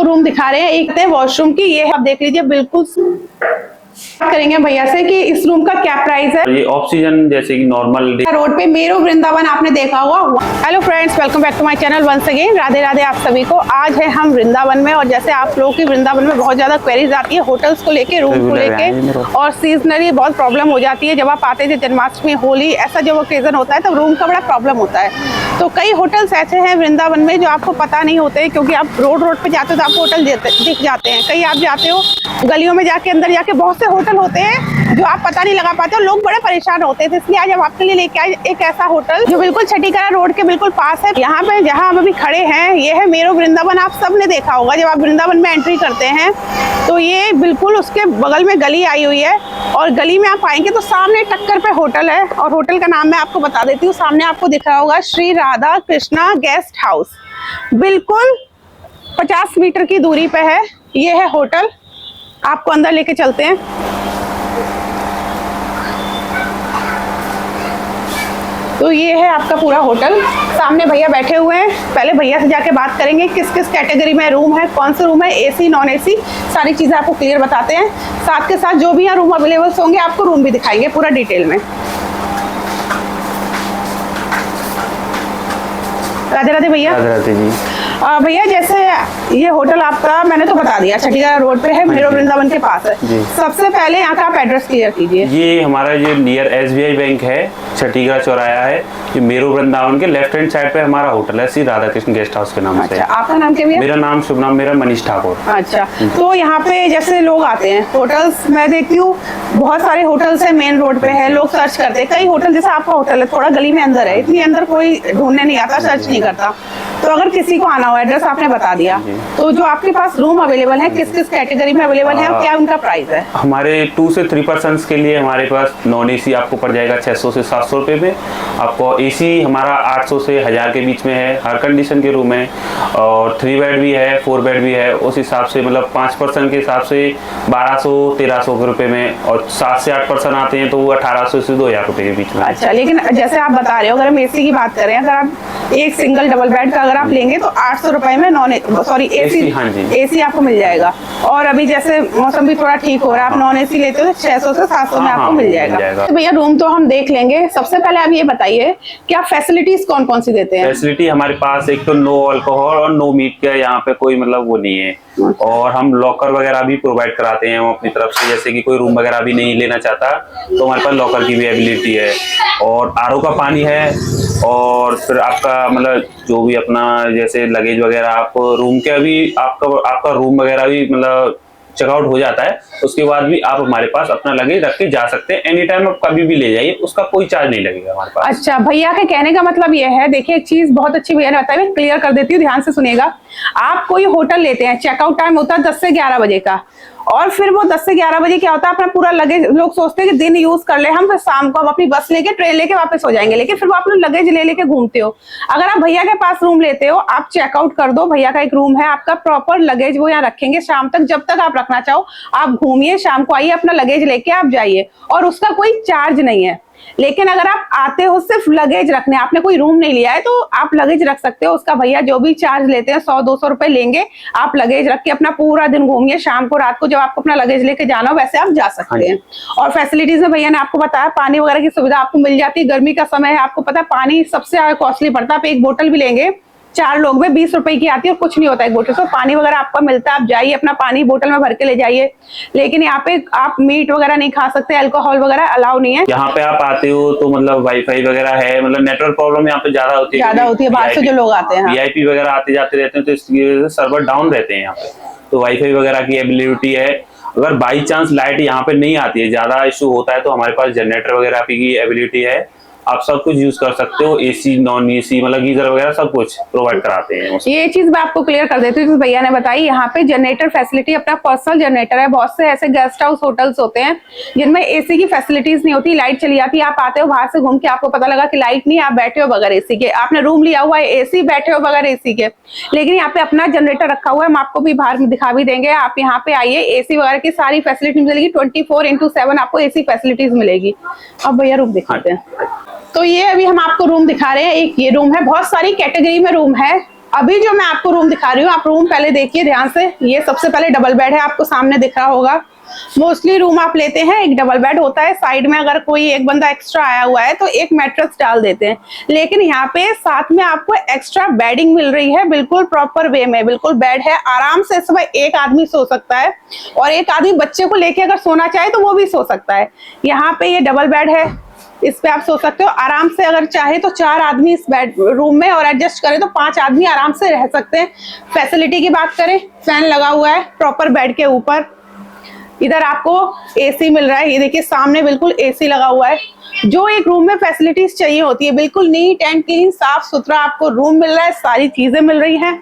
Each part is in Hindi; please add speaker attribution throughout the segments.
Speaker 1: रूम दिखा रहे हैं, एक है वॉशरूम की, ये आप देख लीजिए। बिल्कुल करेंगे भैया से कि इस रूम का क्या प्राइस है।
Speaker 2: ये ऑक्सीजन जैसे कि नॉर्मल
Speaker 1: रोड पे मेरो वृंदावन आपने देखा होगा। Hello friends, welcome back to my channel once again. Radhe Radhe आप सभी को। आज है हम वृंदावन में, और जैसे आप लोगों की वृंदावन में बहुत ज्यादा क्वेरीज आती है होटल्स को लेके, रूम को लेके, और सीजनली बहुत प्रॉब्लम हो जाती है। जब आप आते थे जन्माष्टमी, होली, ऐसा जब ओकेजन होता है तो रूम का बड़ा प्रॉब्लम होता है। तो कई होटल्स ऐसे हैं वृंदावन में जो आपको पता नहीं होते, क्योंकि आप रोड पे जाते हो तो आपको होटल दिख जाते हैं। कहीं आप जाते हो गलियों में जाके, अंदर जाके बहुत से होटल होते हैं जो आप पता नहीं लगा पाते हो, लोग बड़े परेशान होते थे। इसलिए आज हम आपके लिए लेके आए एक ऐसा होटल जो बिल्कुल छठीकरा रोड के बिल्कुल पास है। यहाँ पे जहाँ हम अभी खड़े हैं, ये है मेरो वृंदावन। आप सब ने देखा होगा जब आप वृंदावन में एंट्री करते हैं तो ये बिल्कुल उसके बगल में गली आई हुई है, और गली में आप आएंगे तो सामने टक्कर पे होटल है, और होटल का नाम मैं आपको बता देती हूँ। सामने आपको दिख रहा होगा श्री राधा कृष्णा गेस्ट हाउस। बिल्कुल 50 मीटर की दूरी पे है, ये है होटल। आपको अंदर लेके चलते हैं। तो ये है आपका पूरा होटल। सामने भैया बैठे हुए हैं, पहले भैया से जाके बात करेंगे किस किस कैटेगरी में रूम है, कौन से रूम है, एसी नॉन एसी, सारी चीजें आपको क्लियर बताते हैं। साथ के साथ जो भी यहाँ रूम अवेलेबल होंगे आपको रूम भी दिखाएंगे पूरा डिटेल में। राधे राधे भैया।
Speaker 2: राधे राधे जी।
Speaker 1: भैया जैसे ये होटल आपका मैंने तो बता दिया छठीकरा रोड पे है, मेरो वृंदावन के पास है। सबसे पहले यहाँ का आप एड्रेस क्लियर कीजिए।
Speaker 2: ये हमारा जो नियर SBI बैंक है, छठीकरा चौराया है, ये मेरो वृंदावन के लेफ्ट हैंड साइड पे हमारा होटल है, श्री राधा कृष्ण गेस्ट हाउस के नाम से।
Speaker 1: अच्छा, आपका नाम क्या भैया?
Speaker 2: मेरा नाम शुभ नाम मेरा मनीष ठाकुर।
Speaker 1: अच्छा, तो यहाँ पे जैसे लोग आते हैं होटल्स, मैं देखती हूँ बहुत सारे होटल्स है मेन रोड पे है, लोग सर्च करते हैं। कई होटल जैसे आपका होटल है थोड़ा गली में अंदर है, इतनी अंदर कोई ढूंढने नहीं आता, सर्च नहीं करता। तो अगर किसी को आना हो, एड्रेस आपने बता दिया, तो जो आपके पास रूम अवेलेबल है किस किस कैटेगरी में अवेलेबल है और क्या उनका प्राइस है?
Speaker 2: हमारे 2 से 3 पर्सन्स के लिए हमारे पास नॉन एसी आपको पड़ जाएगा 600 से 700 रुपये में। आपको एसी हमारा 800 से 1000 के बीच में है, हर कंडीशन के रूम है, और 3 बेड भी है, 4 बेड भी है। उस हिसाब से मतलब 5 पर्सन के हिसाब से 1200-1300 के रुपये में, और 7 से 8 पर्सन आते हैं तो वो 1800 से 2000 रुपये के बीच में।
Speaker 1: अच्छा, लेकिन जैसे आप बता रहे हो, अगर हम एसी की बात करें, अगर आप एक सिंगल डबल बेड का अगर आप लेंगे तो 800 रुपए में एसी,
Speaker 2: हाँ जी,
Speaker 1: एसी आपको मिल जाएगा। और अभी जैसे मौसम भी थोड़ा ठीक हो रहा है, आप नॉन एसी लेते हो तो 600 से 700 में आपको मिल जाएगा। तो भैया रूम तो हम देख लेंगे, सबसे पहले आप ये बताइए कि आप फैसिलिटीज कौन कौन सी देते हैं?
Speaker 2: फैसिलिटी हमारे पास एक तो नो अल्कोहल और नो मीट का यहाँ पे कोई मतलब वो नहीं है, और हम लॉकर वगैरह भी प्रोवाइड कराते हैं हम अपनी तरफ से। जैसे कि कोई रूम वगैरह भी नहीं लेना चाहता तो हमारे पास लॉकर की भी एबिलिटी है, और RO का पानी है, और फिर आपका मतलब जो भी अपना जैसे लगेज वगैरह आप रूम के अभी आपका रूम वगैरह भी मतलब चेकआउट हो जाता है, उसके बाद भी आप हमारे पास अपना लगेज रख के जा सकते हैं। एनी टाइम आप कभी भी ले जाइए, उसका कोई चार्ज नहीं लगेगा हमारे पास।
Speaker 1: अच्छा, भैया के कहने का मतलब ये है, देखिए एक चीज बहुत अच्छी भैया ने बताई, मैं क्लियर कर देती हूँ, ध्यान से सुनिएगा। आप कोई होटल लेते हैं, चेकआउट टाइम होता है 10 से 11 बजे का, और फिर वो 10 से 11 बजे क्या होता है, अपना पूरा लगेज लोग सोचते हैं कि दिन यूज कर ले हम, फिर शाम को हम अपनी बस लेके ट्रेन लेके वापस हो जाएंगे, लेकिन फिर वो आप लोग लगेज ले लेके घूमते हो। अगर आप भैया के पास रूम लेते हो, आप चेकआउट कर दो, भैया का एक रूम है, आपका प्रॉपर लगेज वो यहाँ रखेंगे शाम तक, जब तक आप रखना चाहो आप घूमिए, शाम को आइए, अपना लगेज लेके आप जाइए, और उसका कोई चार्ज नहीं है। लेकिन अगर आप आते हो सिर्फ लगेज रखने, आपने कोई रूम नहीं लिया है, तो आप लगेज रख सकते हो, उसका भैया जो भी चार्ज लेते हैं 100-200 रुपए लेंगे। आप लगेज रख के अपना पूरा दिन घूमिए, शाम को रात को जब आपको अपना लगेज लेके जाना हो वैसे आप जा सकते हैं। और फैसिलिटीज में भैया ने आपको बताया पानी वगैरह की सुविधा आपको मिल जाती है। गर्मी का समय है, आपको पता है पानी सबसे ज्यादा कॉस्टली पड़ता है। आप एक बोतल भी लेंगे 4 लोग में 20 रुपए की आती है, और कुछ नहीं होता है एक बोतल। तो पानी वगैरह आपका मिलता है, आप जाइए अपना पानी बोतल में भर के ले जाइए। लेकिन यहाँ पे आप मीट वगैरह नहीं खा सकते, अल्कोहल वगैरह अलाउ नहीं है।
Speaker 2: यहाँ पे आप आते हो तो मतलब वाईफाई वगैरह है, मतलब नेटवर्क प्रॉब्लम यहाँ पे ज्यादा होती है
Speaker 1: बाहर से जो लोग आते हैं,
Speaker 2: VIP वगैरह आते जाते रहते हैं, तो इसकी वजह से सर्वर डाउन रहते हैं यहाँ पे, तो वाईफाई वगैरह की एबिलिटी है। अगर बाई चांस लाइट यहाँ पे नहीं आती है, ज्यादा इशू होता है, तो हमारे पास जनरेटर वगैरह की एबिलिटी है, आप सब कुछ यूज कर सकते हो। एसी नॉन एसी मतलब गीजर वगैरह सब कुछ प्रोवाइड कराते हैं।
Speaker 1: ये चीज मैं आपको क्लियर कर देती हूँ, भैया ने बताई। यहाँ पे जनरेटर फैसिलिटी, अपना पर्सनल जनरेटर है। बहुत से ऐसे गेस्ट हाउस होटल्स होते हैं जिनमें एसी की फैसिलिटीज नहीं होती, लाइट चली जाती है, आप आते हो बाहर से घूम के, आपको पता लगा कि लाइट नहीं, आप बैठे हो बगैर एसी के, आपने रूम लिया हुआ है एसी, बैठे हो बगैर एसी के, लेकिन यहाँ पे अपना जनरेटर रखा हुआ है। हम आपको भी बाहर में दिखा भी देंगे, आप यहाँ पे आइए, एसी वगैरह की सारी फैसिलिटी मिलेगी, 24/7 आपको एसी फैसिलिटीज मिलेगी। अब भैया रूम दिखाते हैं। तो ये अभी हम आपको रूम दिखा रहे हैं, एक ये रूम है, बहुत सारी कैटेगरी में रूम है। अभी जो मैं आपको रूम दिखा रही हूँ, आप रूम पहले देखिए ध्यान से। ये सबसे पहले डबल बेड है, आपको सामने दिख रहा होगा। मोस्टली रूम आप लेते हैं एक डबल बेड होता है, साइड में अगर कोई एक बंदा एक्स्ट्रा आया हुआ है तो एक मैट्रेस डाल देते हैं। लेकिन यहाँ पे साथ में आपको एक्स्ट्रा बेडिंग मिल रही है, बिल्कुल प्रॉपर वे में, बिल्कुल बेड है। आराम से इस समय एक आदमी सो सकता है, और एक आदमी बच्चे को लेके अगर सोना चाहे तो वो भी सो सकता है। यहाँ पे ये डबल बेड है, इस पे आप सो सकते हो आराम से। अगर चाहे तो 4 आदमी इस बेड रूम में, और एडजस्ट करें तो 5 आदमी आराम से रह सकते हैं। फैसिलिटी की बात करें, फैन लगा हुआ है प्रॉपर बेड के ऊपर। इधर आपको एसी मिल रहा है, ये देखिए सामने बिल्कुल एसी लगा हुआ है। जो एक रूम में फैसिलिटीज चाहिए होती है, बिल्कुल नीट एंड क्लीन, साफ सुथरा आपको रूम मिल रहा है, सारी चीजें मिल रही हैं,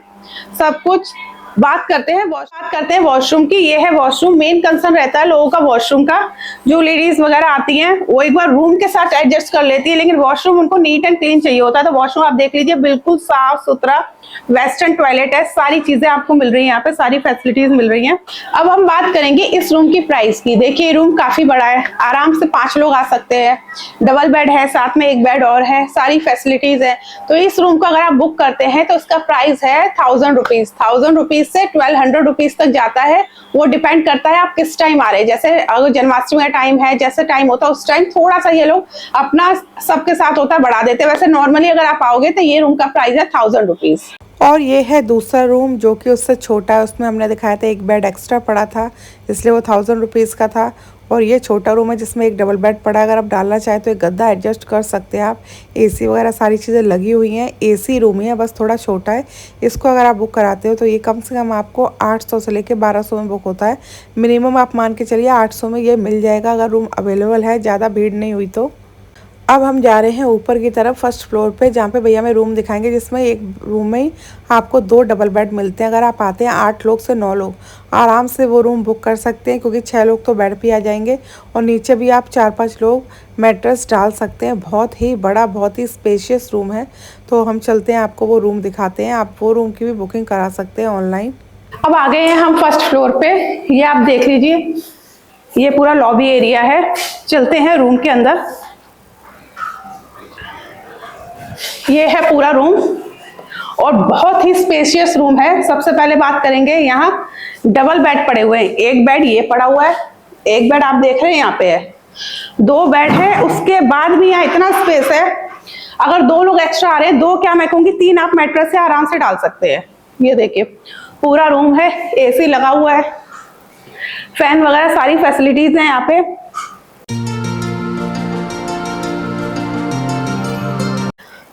Speaker 1: सब कुछ। बात करते हैं वॉशरूम की। ये है वॉशरूम। मेन कंसर्न रहता है लोगों का वॉशरूम का। जो लेडीज वगैरह आती हैं वो एक बार रूम के साथ एडजस्ट कर लेती है, लेकिन वॉशरूम उनको नीट एंड क्लीन चाहिए होता है। तो वॉशरूम आप देख लीजिए, बिल्कुल साफ सुथरा वेस्टर्न टॉयलेट है, सारी चीजें आपको मिल रही है यहाँ पे, सारी फैसिलिटीज मिल रही हैं। अब हम बात करेंगे इस रूम की प्राइस की। देखिए रूम काफी बड़ा है, आराम से 5 लोग आ सकते हैं। डबल बेड है, साथ में एक बेड और है, सारी फैसिलिटीज है। तो इस रूम को अगर आप बुक करते हैं तो इसका प्राइस है 1000 रुपीज। 1000 रुपीज से 1200 रुपीज तक जाता है। वो डिपेंड करता है आप किस टाइम आ रहे हैं। जैसे अगर जन्माष्टमी का टाइम है, जैसे टाइम होता है उस टाइम थोड़ा सा ये लोग अपना सबके साथ होता है बढ़ा देते हैं। वैसे नॉर्मली अगर आप आओगे तो ये रूम का प्राइस है 1000 रुपीज।
Speaker 3: और ये है दूसरा रूम जो कि उससे छोटा है। उसमें हमने दिखाया था एक बेड एक्स्ट्रा पड़ा था, इसलिए वो 1000 रुपीज़ का था। और ये छोटा रूम है जिसमें एक डबल बेड पड़ा है। अगर आप डालना चाहें तो एक गद्दा एडजस्ट कर सकते हैं आप। एसी वगैरह सारी चीज़ें लगी हुई हैं। एसी रूम ही है, बस थोड़ा छोटा है। इसको अगर आप बुक कराते हो तो ये कम से कम आपको 800 से लेके 1200 में बुक होता है। मिनिमम आप मान के चलिए 800 में ये मिल जाएगा अगर रूम अवेलेबल है, ज़्यादा भीड़ नहीं हुई तो। अब हम जा रहे हैं ऊपर की तरफ, फर्स्ट फ्लोर पे, जहाँ पे भैया हमें रूम दिखाएंगे, जिसमें एक रूम में ही आपको 2 डबल बेड मिलते हैं। अगर आप आते हैं 8 लोग से 9 लोग आराम से वो रूम बुक कर सकते हैं, क्योंकि 6 लोग तो बेड पे आ जाएंगे, और नीचे भी आप 4-5 लोग मैट्रेस डाल सकते हैं। बहुत ही बड़ा, बहुत ही स्पेशियस रूम है। तो हम चलते हैं, आपको वो रूम दिखाते हैं। आप वो रूम की भी बुकिंग करा सकते हैं ऑनलाइन।
Speaker 1: अब आ गए हैं हम फर्स्ट फ्लोर पे। ये आप देख लीजिए, ये पूरा लॉबी एरिया है। चलते हैं रूम के अंदर। ये है पूरा रूम, और बहुत ही स्पेशियस रूम है। सबसे पहले बात करेंगे, यहाँ डबल बेड पड़े हुए हैं। एक बेड ये पड़ा हुआ है, एक बेड आप देख रहे हैं यहाँ पे है, 2 बेड है। उसके बाद भी यहाँ इतना स्पेस है, अगर 2 लोग एक्स्ट्रा आ रहे हैं, 2 क्या मैं कहूँगी 3 आप मैट्रेस से आराम से डाल सकते हैं। ये देखिए पूरा रूम है, एसी लगा हुआ है, फैन वगैरह सारी फैसिलिटीज हैं यहाँ पे।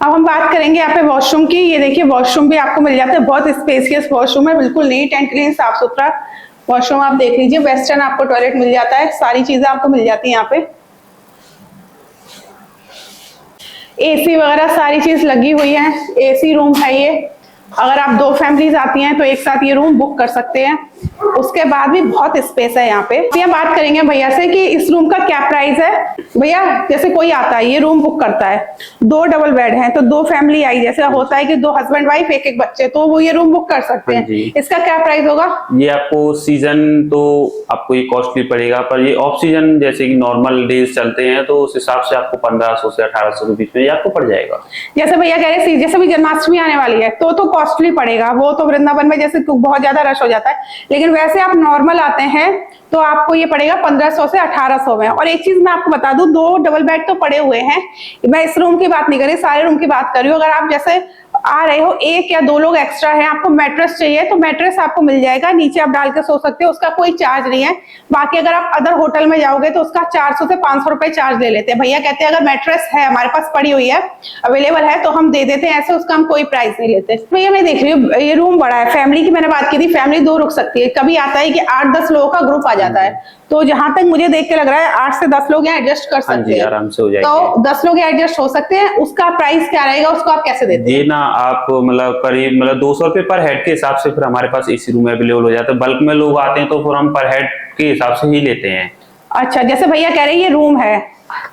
Speaker 1: अब हम बात करेंगे यहाँ पे वॉशरूम की। ये देखिए वॉशरूम भी आपको मिल जाता है, बहुत स्पेशियस वॉशरूम है, बिल्कुल नीट एंड क्लीन, साफ सुथरा वॉशरूम। आप देख लीजिए, वेस्टर्न आपको टॉयलेट मिल जाता है, सारी चीजें आपको मिल जाती है यहाँ पे। एसी वगैरह सारी चीज लगी हुई है, एसी रूम है ये। अगर आप 2 फैमिलीज आती हैं तो एक साथ ये रूम बुक कर सकते हैं। उसके बाद भी बहुत स्पेस है यहाँ पे। भैया बात करेंगे भैया से कि इस रूम का क्या प्राइस है। भैया जैसे कोई आता है, ये रूम बुक करता है, 2 डबल बेड हैं, तो 2 फैमिली आई, जैसे होता है कि 2 हस्बैंड वाइफ, एक बच्चे, तो वो ये रूम बुक कर सकते हैं। इसका क्या प्राइस होगा?
Speaker 2: ये आपको सीजन तो आपको ये कॉस्टली पड़ेगा, पर ये ऑफ सीजन जैसे कि नॉर्मल डेज चलते हैं तो उस हिसाब से आपको 1500 से 1800 के बीच में ये आपको पड़ जाएगा।
Speaker 1: जैसे भैया कह रहे जैसे भी जन्माष्टमी आने वाली है तो कॉस्टली पड़ेगा। वो तो वृंदावन में जैसे बहुत ज्यादा रश हो जाता है, लेकिन वैसे आप नॉर्मल आते हैं तो आपको ये पड़ेगा 1500 से 1800 में। और एक चीज मैं आपको बता दूं, 2 डबल बेड तो पड़े हुए हैं। मैं इस रूम की बात नहीं कर रही, सारे रूम की बात कर रही हूँ। अगर आप जैसे आ रहे हो, 1 या 2 लोग एक्स्ट्रा हैं, आपको मैट्रेस चाहिए तो मैट्रेस आपको मिल जाएगा, नीचे आप डाल के सो सकते हो, उसका कोई चार्ज नहीं है। बाकी अगर आप अदर होटल में जाओगे तो उसका 400 से 500 रुपए चार्ज ले लेते हैं। भैया कहते हैं अगर मैट्रेस है हमारे पास पड़ी हुई है, अवेलेबल है, तो हम दे देते हैं, ऐसे उसका हम कोई प्राइस नहीं लेते। भैया मैं देख रही हूँ ये रूम बड़ा है, फैमिली की मैंने बात की थी, फैमिली 2 रुक सकती है। कभी आता है कि 8-10 लोगों का ग्रुप आ जाता है, तो जहां तक मुझे देख के लग रहा है 8 से 10 लोग यहाँ एडजस्ट कर सकते हैं,
Speaker 2: आराम से हो जाएगा।
Speaker 1: तो 10 लोग यहाँ एडजस्ट हो सकते हैं। उसका प्राइस क्या रहेगा, उसको आप कैसे देते हैं?
Speaker 2: ये ना आप मतलब करीब 200 रुपए पर हेड के हिसाब से फिर हमारे पास एसी रूम अवेलेबल हो जाता है। बल्क में लोग आते हैं तो फिर हम पर हेड के हिसाब से ही लेते हैं।
Speaker 1: अच्छा, जैसे भैया कह रहे हैं ये रूम है,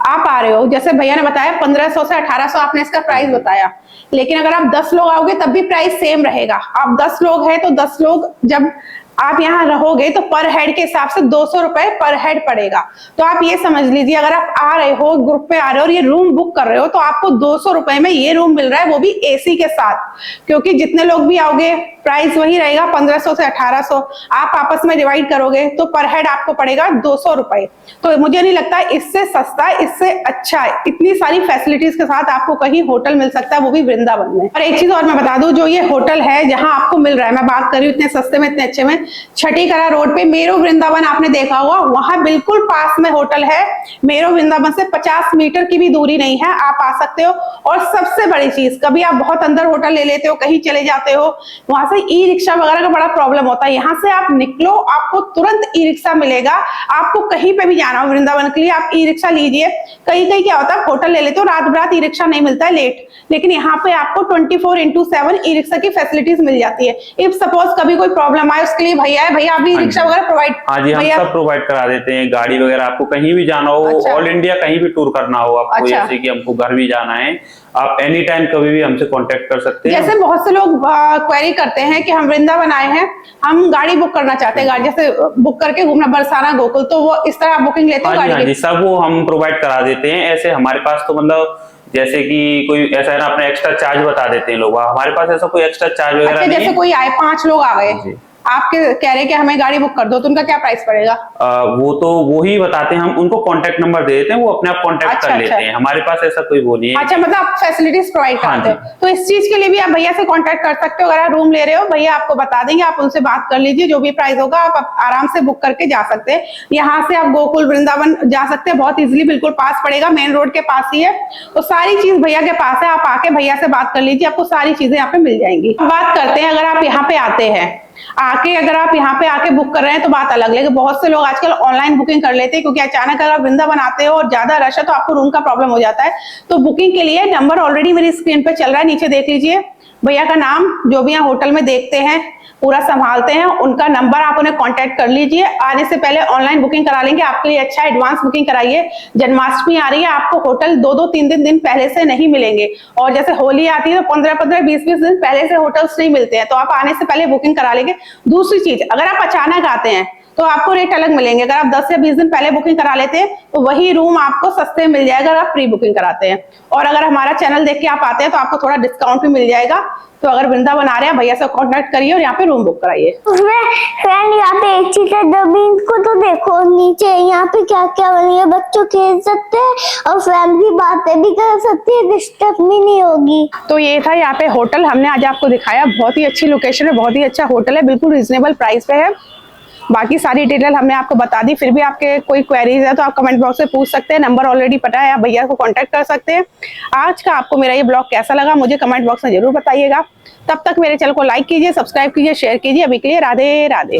Speaker 1: आप आ रहे हो, जैसे भैया ने बताया 1500 से 1800 आपने इसका प्राइस बताया, लेकिन अगर आप 10 लोग आओगे तब भी प्राइस सेम रहेगा। आप 10 लोग हैं तो 10 लोग जब आप यहाँ रहोगे तो पर हेड के हिसाब से 200 रुपए पर हेड पड़ेगा। तो आप ये समझ लीजिए, अगर आप आ रहे हो ग्रुप में आ रहे हो और ये रूम बुक कर रहे हो तो आपको 200 रुपए में ये रूम मिल रहा है, वो भी एसी के साथ। क्योंकि जितने लोग भी आओगे प्राइस वही रहेगा 1500 से 1800। आप आपस में डिवाइड करोगे तो पर हेड आपको पड़ेगा 200 रुपए। तो मुझे नहीं लगता इससे सस्ता, इससे अच्छा है, इतनी सारी फैसिलिटीज के साथ आपको कहीं होटल मिल सकता है, वो भी वृंदावन में। और एक चीज और मैं बता दूं, जो ये होटल है जहां आपको मिल रहा है, मैं बात कर रही हूँ इतने सस्ते में, इतने अच्छे में, छठीकरा रोड पे मेरो वृंदावन आपने देखा होगा, वहां बिल्कुल पास में होटल है। मेरो वृंदावन से 50 मीटर की भी दूरी नहीं है, आप आ सकते हो। और सबसे बड़ी चीज, कभी आप बहुत अंदर होटल ले लेते हो, कहीं चले जाते हो, वहां से ई रिक्शा वगैरह का बड़ा प्रॉब्लम होता है। यहाँ से आप निकलो, आपको तुरंत ई रिक्शा मिलेगा। आपको कहीं पे भी जाना हो वृंदावन के लिए, आप ई रिक्शा लीजिए। कहीं कहीं क्या होता है, होटल ले लेते हो, रात रात ई रिक्शा नहीं मिलता है, लेट, लेकिन यहाँ पे आपको 24x7 ई रिक्शा की फैसिलिटीज मिल जाती है। इफ सपोज कभी कोई प्रॉब्लम आए, उसके लिए भैया है, भैया आप ई रिक्शा वगैरह प्रोवाइड?
Speaker 2: हाँ जी, हम सब प्रोवाइड करा देते हैं। गाड़ी वगैरह आपको कहीं भी जाना हो, ऑल इंडिया कहीं भी टूर करना हो आपको, जैसे कि हमको घर भी जाना है, आप एनी टाइम कभी भी हमसे कांटेक्ट कर सकते हैं।
Speaker 1: जैसे बहुत से लोग क्वेरी करते हैं कि हम वृंदावन आए हैं, हम गाड़ी बुक करना चाहते हैं, गाड़ी जैसे बुक करके घूमना, बरसाना गोकुल, तो वो इस तरह आप बुकिंग लेते हो गाड़ी की?
Speaker 2: हाँ जी, सब वो हम प्रोवाइड करा देते हैं। ऐसे हमारे पास तो मतलब जैसे कि कोई ऐसा है ना, अपने एक्स्ट्रा चार्ज बता देते हैं लोग, हमारे पास ऐसा कोई एक्स्ट्रा चार्ज वगैरह नहीं है।
Speaker 1: जैसे कोई आए, 5 लोग आ गए, आपके कह रहे हैं कि हमें गाड़ी बुक कर दो, तो उनका क्या प्राइस पड़ेगा?
Speaker 2: वो तो वो ही बताते हैं, हम उनको कांटेक्ट नंबर दे देते हैं, वो अपने आप कांटेक्ट कर लेते हैं। हमारे पास ऐसा कोई वो नहीं है।
Speaker 1: अच्छा, मतलब आप फैसिलिटीज प्रोवाइड करते हो। तो इस चीज के लिए भी आप भैया से कांटेक्ट कर सकते हो। अगर आप रूम ले रहे हो, भैया आपको बता देंगे, आप उनसे बात कर लीजिए, जो भी प्राइस होगा आप आराम से बुक करके जा सकते हैं। यहाँ से आप गोकुल वृंदावन जा सकते हैं बहुत इजिली, बिल्कुल पास पड़ेगा, मेन रोड के पास ही है। तो सारी चीज भैया के पास है, आप आके भैया से बात कर लीजिए, आपको सारी चीजें यहाँ पे मिल जाएंगी। बात करते हैं, अगर आप यहाँ पे आते हैं, अगर आप यहाँ पे आके बुक कर रहे हैं तो बात अलग, लेकिन बहुत से लोग आजकल ऑनलाइन बुकिंग कर लेते हैं, क्योंकि अचानक अगर आप वृंदावन आते हो और ज्यादा रश है तो आपको रूम का प्रॉब्लम हो जाता है। तो बुकिंग के लिए नंबर ऑलरेडी मेरी स्क्रीन पे चल रहा है, नीचे देख लीजिए। भैया का नाम, जो भी यहाँ होटल में देखते हैं, पूरा संभालते हैं, उनका नंबर आप उन्हें कांटेक्ट कर लीजिए। आने से पहले ऑनलाइन बुकिंग करा लेंगे, आपके लिए अच्छा एडवांस बुकिंग कराइए। जन्माष्टमी आ रही है, आपको होटल 2-2, 3 दिन पहले से नहीं मिलेंगे, और जैसे होली आती है तो 15-15, 20-20 दिन पहले से होटल्स नहीं मिलते हैं, तो आप आने से पहले बुकिंग करा लेंगे। दूसरी चीज, अगर आप अचानक आते हैं तो आपको रेट अलग मिलेंगे। अगर आप 10 या 20 दिन पहले बुकिंग करा लेते हैं तो वही रूम आपको सस्ते मिल जाएगा अगर आप प्री बुकिंग कराते हैं। और अगर हमारा चैनल देख के आप आते हैं तो आपको थोड़ा डिस्काउंट भी मिल जाएगा। तो अगर वृंदावन आ रहे हैं, भैया से कांटेक्ट करिए और यहाँ पे रूम बुक कराइए।
Speaker 4: उसमें फ्रेंड यहाँ पे एक चीज है, डबिंग को तो देखो नीचे यहाँ पे क्या क्या बनी है, बच्चों खेल सकते हैं और फैमिली बातें भी कर सकती है, डिस्टर्ब भी नहीं होगी।
Speaker 1: तो ये था यहाँ पे होटल, हमने आज आपको दिखाया। बहुत ही अच्छी लोकेशन है, बहुत ही अच्छा होटल है, बिल्कुल रीजनेबल प्राइस पे है। बाकी सारी डिटेल हमने आपको बता दी। फिर भी आपके कोई क्वेरीज है तो आप कमेंट बॉक्स में पूछ सकते हैं, नंबर ऑलरेडी पता है, आप भैया को कांटेक्ट कर सकते हैं। आज का आपको मेरा ये ब्लॉग कैसा लगा मुझे कमेंट बॉक्स में जरूर बताइएगा। तब तक मेरे चैनल को लाइक कीजिए, सब्सक्राइब कीजिए, शेयर कीजिए। अभी के लिए राधे राधे।